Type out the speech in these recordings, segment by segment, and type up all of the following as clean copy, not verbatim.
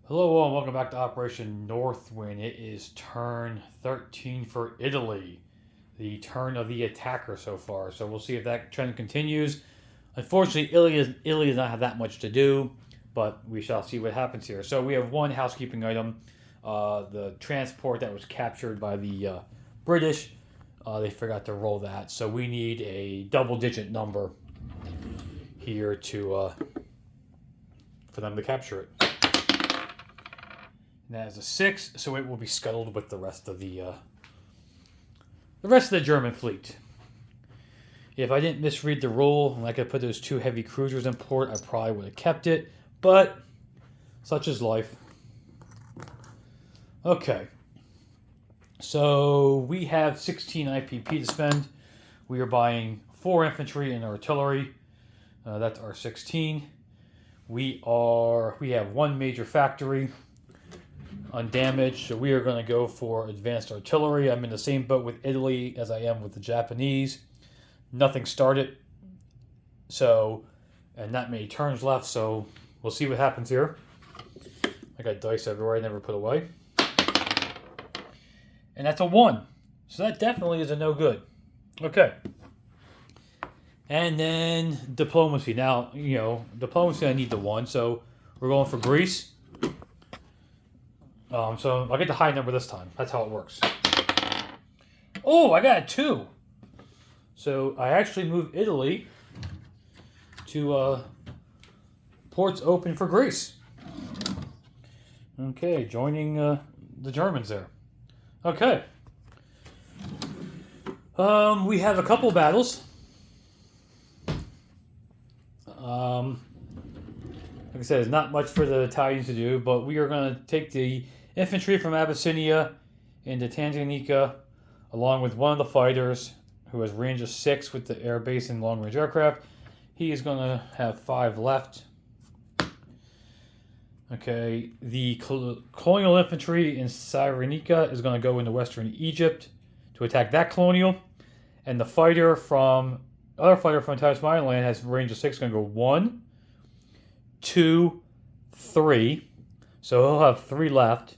Hello all, and welcome back to Operation Northwind. It is turn 13 for Italy, the turn of the attacker so far. So we'll see if that trend continues. Unfortunately, Italy does not have that much to do, but we shall see what happens here. So we have one housekeeping item, the transport that was captured by the British. They forgot to roll that, so we need a double-digit number here to for them to capture it. And that is a 6, so it will be scuttled with the rest of the German fleet. If I didn't misread the rule and I could put those 2 heavy cruisers in port, I probably would have kept it. But such is life. Okay. So we have 16 IPP to spend. We are buying 4 infantry and artillery. That's our 16. We have 1 major factory undamaged, so we are going to go for advanced artillery. I'm in the same boat with Italy as I am with the Japanese. Nothing started, and not many turns left, so we'll see what happens here. I got dice everywhere I never put away. And that's a 1, so that definitely is a no good. Okay. And then diplomacy. Now, diplomacy I need the 1, so we're going for Greece. So I'll get the high number this time. That's how it works. Oh, I got a 2. So I actually moved Italy to ports open for Greece. Okay, joining the Germans there. Okay. We have a couple battles. Like I said, there's not much for the Italians to do, but we are going to take the infantry from Abyssinia into Tanganyika, along with one of the fighters who has range of 6 with the air base and long-range aircraft. He is going to have 5 left. Okay, the colonial infantry in Cyrenaica is going to go into western Egypt to attack that colonial, and the other fighter from Tasmanian has range of 6, going to go 1, 2, 3. So he'll have 3 left.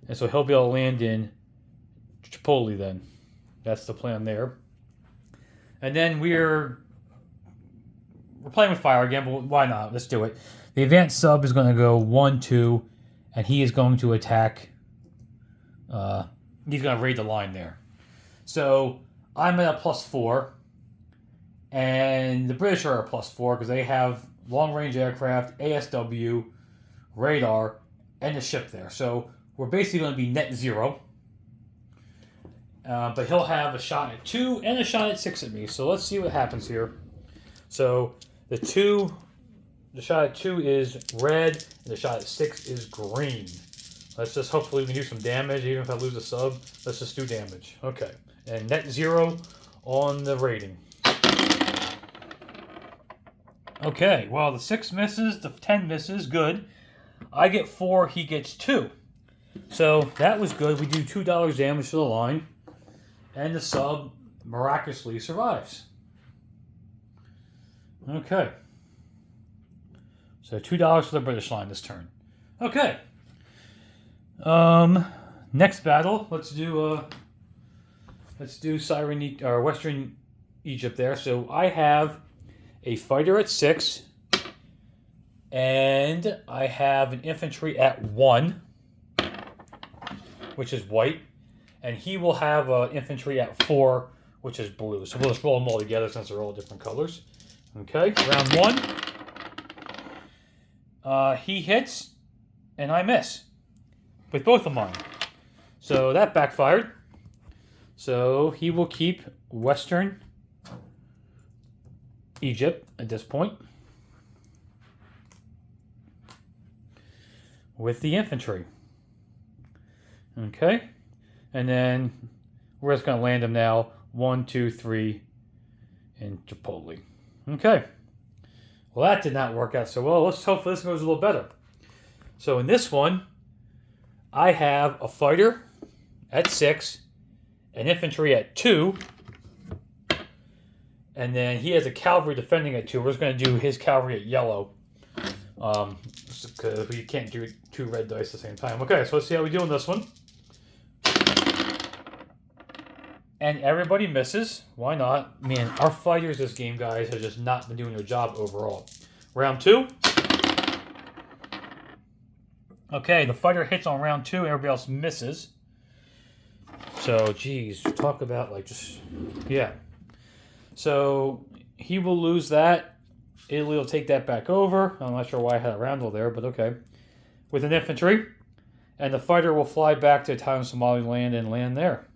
And so he'll be able to land in Tripoli then. That's the plan there. And then we're playing with fire again, but why not? Let's do it. The advanced sub is going to go 1, 2, and he is going to attack. He's going to raid the line there. So I'm at a +4, and the British are a +4 because they have long-range aircraft, ASW, radar, and the ship there. So we're basically going to be net 0. But he'll have a shot at 2 and a shot at 6 at me. So let's see what happens here. So the shot at 2 is red, and the shot at 6 is green. Let's just hopefully we can do some damage. Even if I lose a sub, let's just do damage. Okay. And net 0 on the rating. Okay, well, the 6 misses, the 10 misses, good. I get 4, he gets 2. So that was good. We do $2 damage to the line, and the sub miraculously survives. Okay. So $2 for the British line this turn. Okay. Next battle, let's do Cyrenaica or Western Egypt there. So I have a fighter at 6, and I have an infantry at 1, which is white, and he will have infantry at 4, which is blue. So we'll just roll them all together since they're all different colors. Okay, round 1. He hits, and I miss with both of mine. So that backfired. So he will keep Western Egypt at this point with the infantry. Okay, and then we're just going to land him now. 1, 2, 3 in Tripoli. Okay, well that did not work out so well. Let's hope this goes a little better. So in this one, I have a fighter at 6, an infantry at 2, and then he has a cavalry defending at 2. We're just going to do his cavalry at yellow. Because we can't do 2 red dice at the same time. Okay, so let's see how we do on this one. And everybody misses. Why not? Man, our fighters this game, guys, have just not been doing their job overall. Round 2. Okay, the fighter hits on round 2, and everybody else misses. So, geez, talk about, like, just... Yeah. So, he will lose that. Italy will take that back over. I'm not sure why I had a roundel there, but okay. With an infantry. And the fighter will fly back to Italian Somaliland and land there.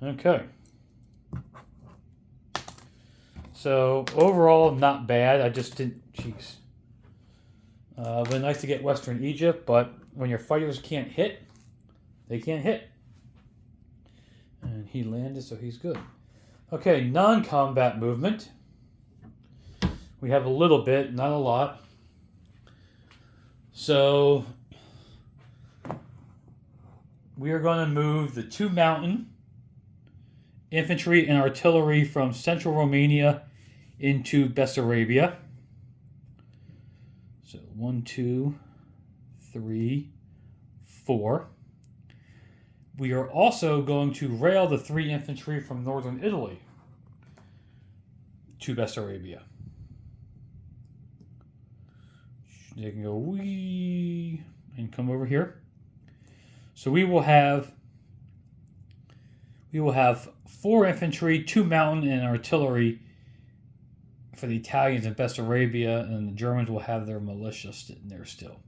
Okay. So, overall, not bad. I just didn't... Jeez. Been nice to get Western Egypt, but when your fighters can't hit, they can't hit. And he landed, so he's good. Okay, non-combat movement. We have a little bit, not a lot. So, we are going to move the 2 mountain infantry and artillery from central Romania into Bessarabia. So 1, 2, 3, 4. We are also going to rail the 3 infantry from northern Italy to Bessarabia. They can go wee and come over here. So we will have 4 infantry, 2 mountain, and artillery for the Italians in Bessarabia, and the Germans will have their militia sitting there still.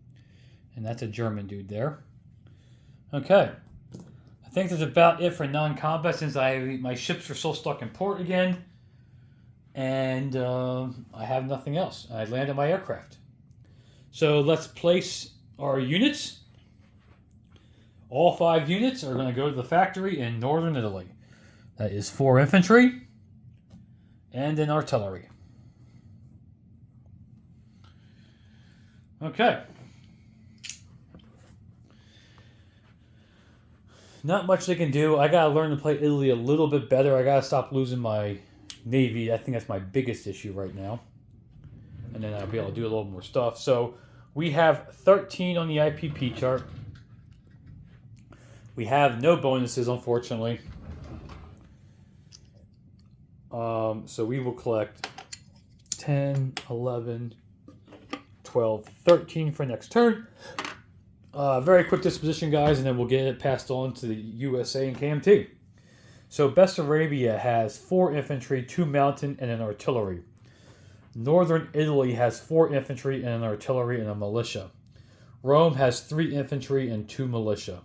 And that's a German dude there. Okay. I think that's about it for non-combat since my ships are still stuck in port again. And I have nothing else. I landed my aircraft. So let's place our units. All 5 units are going to go to the factory in northern Italy. That is 4 infantry and an artillery. Okay. Not much they can do. I got to learn to play Italy a little bit better. I got to stop losing my navy. I think that's my biggest issue right now. And then I'll be able to do a little more stuff. So we have 13 on the IPP chart. We have no bonuses, unfortunately. So we will collect 10, 11, 12, 13 for next turn. Very quick disposition, guys, and then we'll get it passed on to the USA and KMT. So Bessarabia has 4 infantry, 2 mountain, and an artillery. Northern Italy has 4 infantry and an artillery and a militia. Rome has 3 infantry and 2 militia.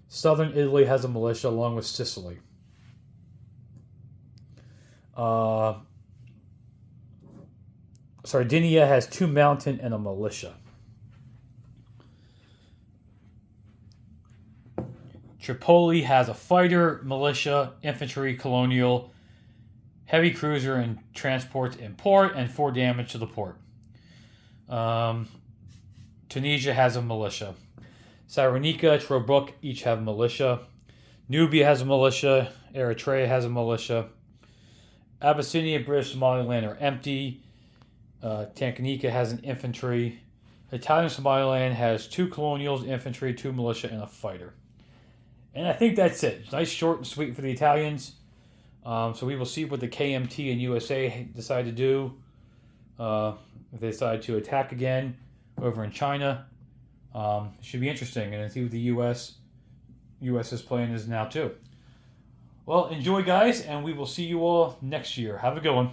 Southern Italy has a militia along with Sicily. Sardinia has 2 mountain and a militia. Tripoli has a fighter, militia, infantry, colonial, heavy cruiser, and transports in port, and 4 damage to the port. Tunisia has a militia. Cyrenaica, Tobruk each have militia. Nubia has a militia. Eritrea has a militia. Abyssinia and British Somaliland are empty. Tanganyika has an infantry. Italian Somaliland has 2 colonials, infantry, 2 militia, and a fighter. And I think that's it. It's nice, short, and sweet for the Italians. So we will see what the KMT and USA decide to do. If they decide to attack again over in China. It should be interesting. And see what the US's plan is now too. Well, enjoy, guys, and we will see you all next year. Have a good one.